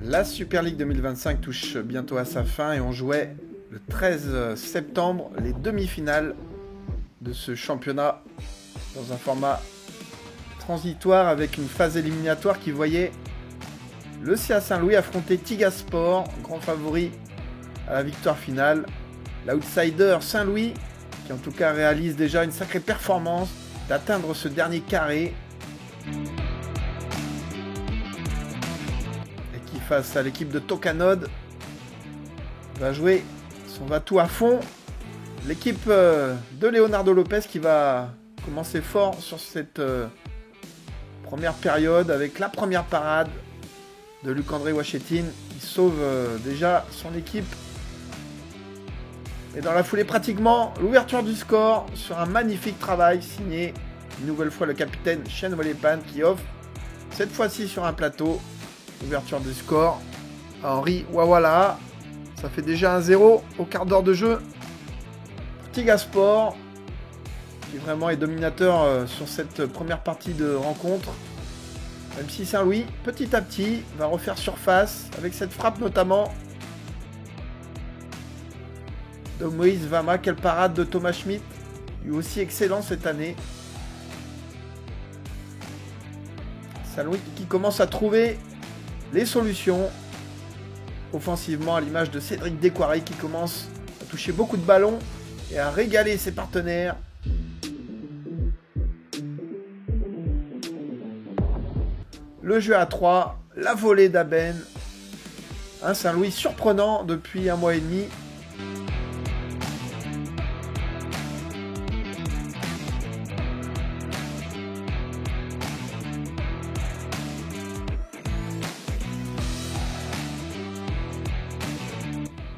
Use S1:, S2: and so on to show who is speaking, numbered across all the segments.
S1: La Super League 2025 touche bientôt à sa fin et on jouait le 13 septembre les demi-finales de ce championnat dans un format transitoire avec une phase éliminatoire qui voyait le CA Saint-Louis affronter Tigaspor, grand favori à la victoire finale. L'outsider Saint-Louis qui en tout cas réalise déjà une sacrée performance d'atteindre ce dernier carré. Face à l'équipe de Tocanod va jouer son va-tout à fond. L'équipe de Leonardo Lopez qui va commencer fort sur cette première période avec la première parade de Luc-André Ouachetine qui sauve déjà son équipe. Et dans la foulée pratiquement l'ouverture du score sur un magnifique travail signé une nouvelle fois le capitaine Shane Wolepan qui offre cette fois-ci sur un plateau ouverture du score à Henri Wawala. Ça fait déjà 1-0 au quart d'heure de jeu. Tigaspor qui vraiment est dominateur sur cette première partie de rencontre. Même si Saint-Louis, petit à petit, va refaire surface avec cette frappe notamment de Moïse Vama. Quelle parade de Thomas Schmidt, lui aussi excellent cette année. Saint-Louis qui commence à trouver les solutions offensivement à l'image de Cédric Descoiré qui commence à toucher beaucoup de ballons et à régaler ses partenaires. Le jeu à 3, la volée d'Aben. Un Saint-Louis surprenant depuis un mois et demi.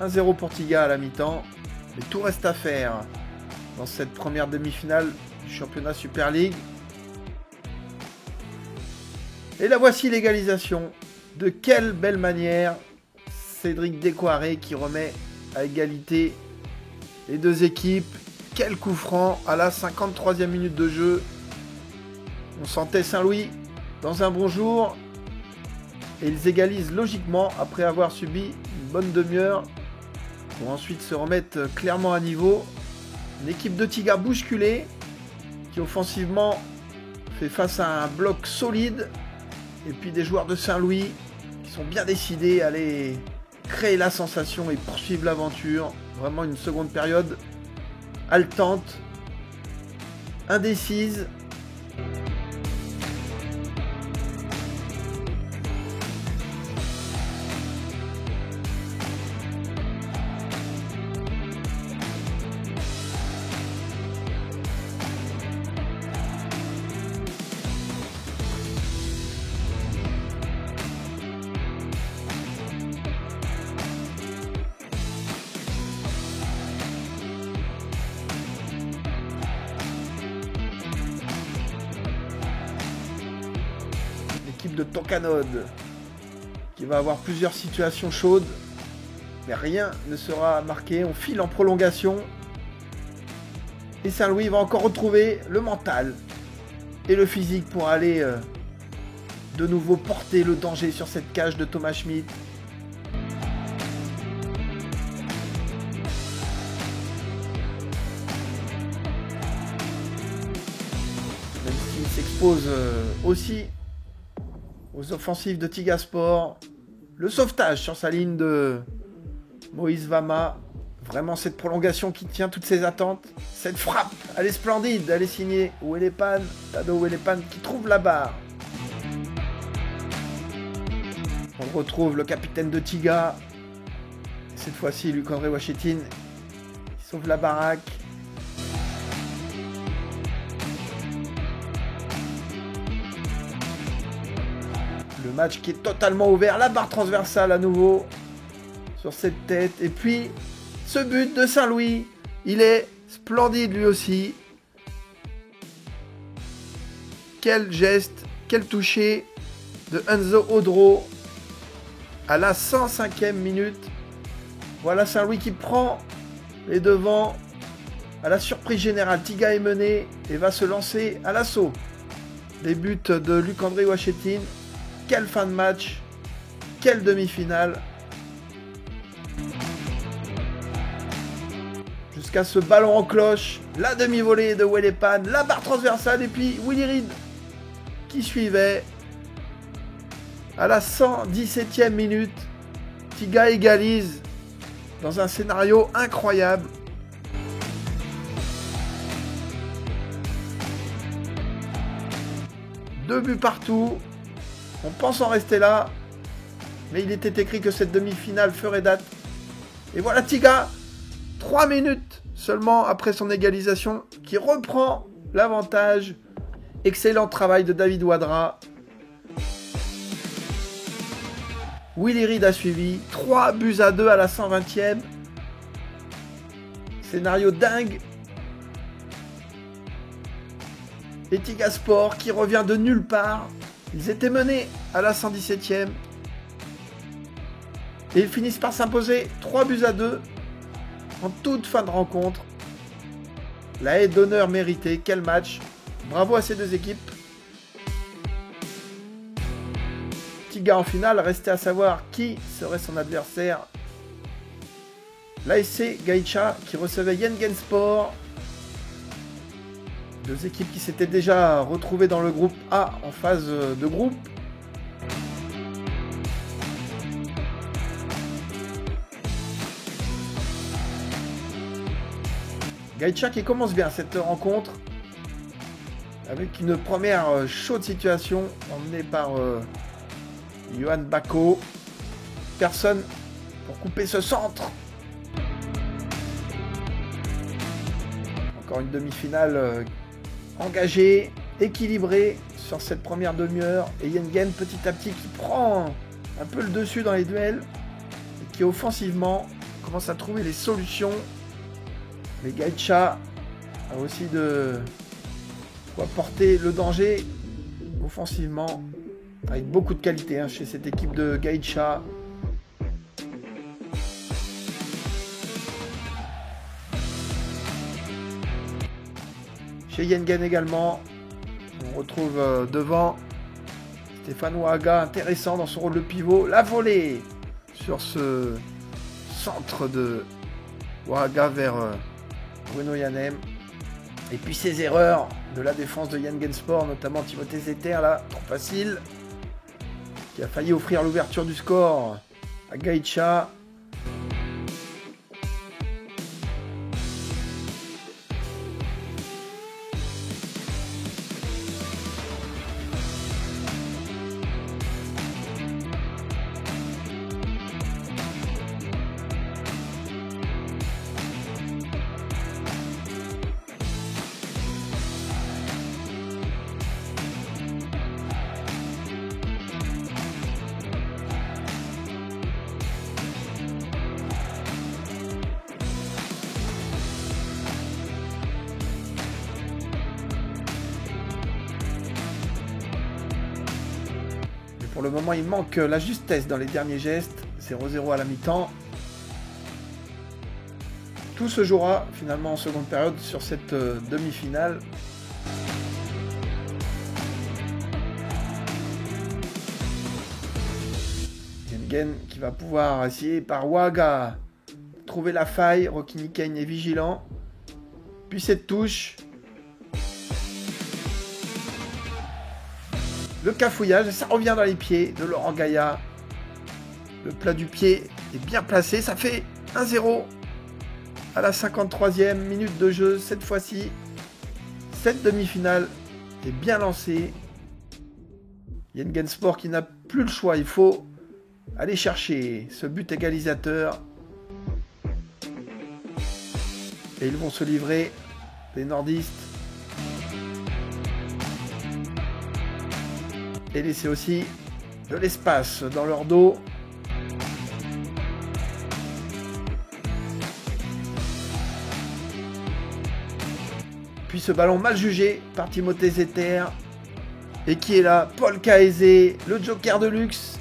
S1: « 1-0 pour Tiga à la mi-temps, mais tout reste à faire dans cette première demi-finale du championnat Super League. Et la voici l'égalisation. De quelle belle manière, Cédric Descoiré qui remet à égalité les deux équipes. Quel coup franc à la 53e minute de jeu. On sentait Saint-Louis dans un bon jour et ils égalisent logiquement après avoir subi une bonne demi-heure. Pour ensuite se remettre clairement à niveau. Une équipe de Tiga bousculée qui offensivement fait face à un bloc solide. Et puis des joueurs de Saint-Louis qui sont bien décidés à aller créer la sensation et poursuivre l'aventure. Vraiment une seconde période haletante, indécise. De Tocanod qui va avoir plusieurs situations chaudes mais rien ne sera marqué. On file en prolongation et Saint-Louis va encore retrouver le mental et le physique pour aller de nouveau porter le danger sur cette cage de Thomas Schmidt. Même s'il s'expose aussi aux offensives de Tigaspor. Le sauvetage sur sa ligne de Moïse Vama. Vraiment cette prolongation qui tient toutes ses attentes. Cette frappe, elle est splendide. Elle est signée Wolepan, Tado Wolepan qui trouve la barre. On retrouve le capitaine de Tiga. Cette fois-ci, Luc-André Ouachetine qui sauve la baraque. Le match qui est totalement ouvert, la barre transversale à nouveau sur cette tête. Et puis, ce but de Saint-Louis, il est splendide lui aussi. Quel geste, quel toucher de Enzo Odro à la 105e minute. Voilà Saint-Louis qui prend les devants à la surprise générale. Tiga est mené et va se lancer à l'assaut. Des buts de Luc-André Ouachetine. Quelle fin de match quelle demi-finale! Jusqu'à ce ballon en cloche, la demi-volée de Wellepan, la barre transversale et puis Willy Reed qui suivait. À la 117e minute, Tiga égalise dans un scénario incroyable. Deux buts partout. On pense en rester là. Mais il était écrit que cette demi-finale ferait date. Et voilà Tiga, 3 minutes seulement après son égalisation, qui reprend l'avantage. Excellent travail de David Wadra. Willy Reed a suivi. 3-2 à la 120e. Scénario dingue. Et Tiga Sport qui revient de nulle part. Ils étaient menés à la 117e. Et ils finissent par s'imposer 3-2 en toute fin de rencontre. La haie d'honneur méritée. Quel match. Bravo à ces deux équipes. Tiga en finale, restait à savoir qui serait son adversaire. L'ASC Gaïcha qui recevait Yengen-Sport. Deux équipes qui s'étaient déjà retrouvées dans le groupe A en phase de groupe. Gaïcha qui commence bien cette rencontre avec une première chaude situation emmenée par Johan Bako. Personne pour couper ce centre. Encore une demi-finale engagée, équilibrée sur cette première demi-heure. Et Yengen petit à petit qui prend un peu le dessus dans les duels. Et qui offensivement commence à trouver les solutions. Mais Gaïcha a aussi de quoi porter le danger offensivement. Avec beaucoup de qualité chez cette équipe de Gaïcha. Chez Yengen également, on retrouve devant Stéphane Ouaga, intéressant dans son rôle de pivot. La volée sur ce centre de Ouaga vers Bruno Yanem. Et puis ces erreurs de la défense de Yengen Sport, notamment Timothée Zeter, là, trop facile. Qui a failli offrir l'ouverture du score à Gaïcha. Pour le moment, il manque la justesse dans les derniers gestes. 0-0 à la mi-temps. Tout se jouera finalement en seconde période sur cette demi-finale. Yengen qui va pouvoir essayer par Ouaga trouver la faille. Rocky Nikane est vigilant. Puis cette touche. Le cafouillage, et ça revient dans les pieds de Laurent Gaïa. Le plat du pied est bien placé, ça fait 1-0 à la 53e minute de jeu. Cette fois-ci, cette demi-finale est bien lancée. Yengen Sport qui n'a plus le choix, il faut aller chercher ce but égalisateur. Et ils vont se livrer, les nordistes. Et laisser aussi de l'espace dans leur dos. Puis ce ballon mal jugé par Timothée Zeter. Et qui est là? Paul Kaeze, le joker de luxe.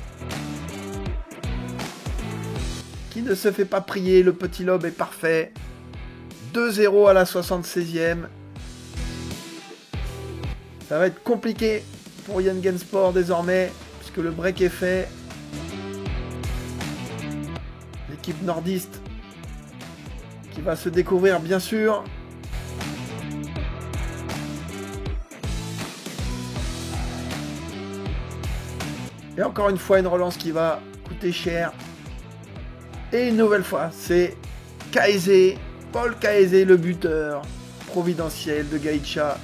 S1: Qui ne se fait pas prier, le petit lobe est parfait. 2-0 à la 76e. Ça va être compliqué pour Yengen Sport désormais, puisque le break est fait. l'équipe nordiste qui va se découvrir bien sûr. Et encore une fois, une relance qui va coûter cher. Et une nouvelle fois, c'est Kaeze, Paul Kaeze, le buteur providentiel de Gaïcha.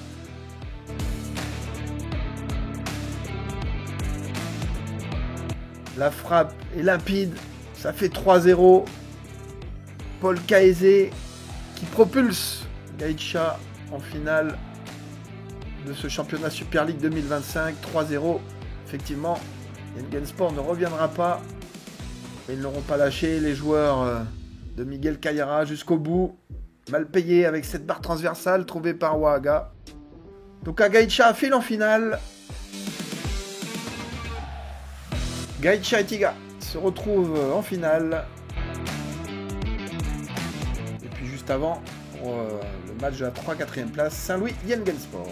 S1: La frappe est limpide, ça fait 3-0. Paul Kaeze qui propulse Gaïcha en finale de ce championnat Super League 2025. 3-0. Effectivement, Yengensport ne reviendra pas. Mais ils n'auront pas lâché les joueurs de Miguel Cayara jusqu'au bout. Mal payé avec cette barre transversale trouvée par Ouaga. Donc Gaïcha file en finale. Gaïcha et Tiga se retrouvent en finale. Et puis juste avant, pour le match de la 3-4e place, Saint-Louis Yengensport.